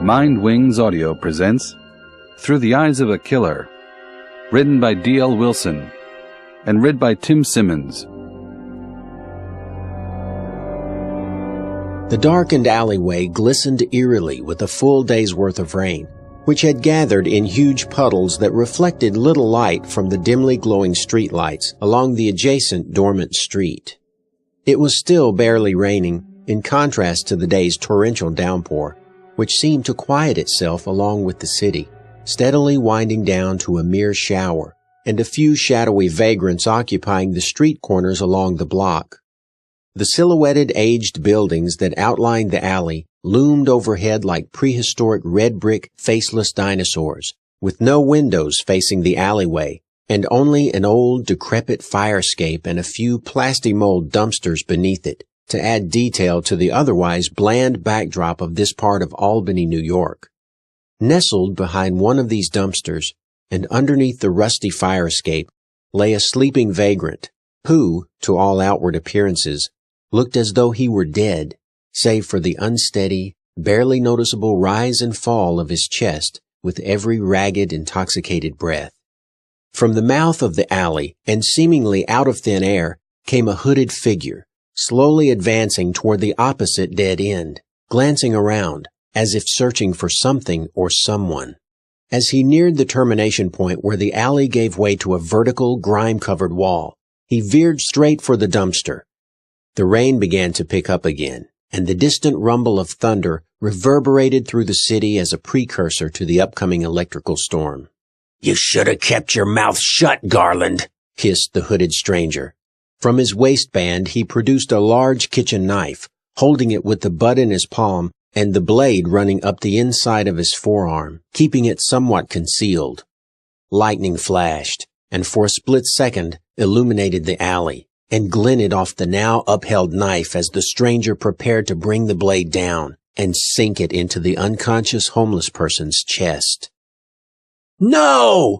Mind Wings Audio presents Through the Eyes of a Killer, written by D.L. Wilson and read by Tim Simmons. The darkened alleyway glistened eerily with a full day's worth of rain, which had gathered in huge puddles that reflected little light from the dimly glowing streetlights along the adjacent dormant street. It was still barely raining, in contrast to the day's torrential downpour, which seemed to quiet itself along with the city, steadily winding down to a mere shower, and a few shadowy vagrants occupying the street corners along the block. The silhouetted aged buildings that outlined the alley loomed overhead like prehistoric red brick faceless dinosaurs, with no windows facing the alleyway, and only an old decrepit fire escape and a few plasti-mold dumpsters beneath it, to add detail to the otherwise bland backdrop of this part of Albany, New York. Nestled behind one of these dumpsters, and underneath the rusty fire escape, lay a sleeping vagrant, who, to all outward appearances, looked as though he were dead, save for the unsteady, barely noticeable rise and fall of his chest with every ragged, intoxicated breath. From the mouth of the alley, and seemingly out of thin air, came a hooded figure, slowly advancing toward the opposite dead end, glancing around, as if searching for something or someone. As he neared the termination point where the alley gave way to a vertical, grime-covered wall, he veered straight for the dumpster. The rain began to pick up again, and the distant rumble of thunder reverberated through the city as a precursor to the upcoming electrical storm. "You should have kept your mouth shut, Garland," hissed the hooded stranger. From his waistband he produced a large kitchen knife, holding it with the butt in his palm and the blade running up the inside of his forearm, keeping it somewhat concealed. Lightning flashed, and for a split second illuminated the alley, and glinted off the now upheld knife as the stranger prepared to bring the blade down and sink it into the unconscious homeless person's chest. "No!"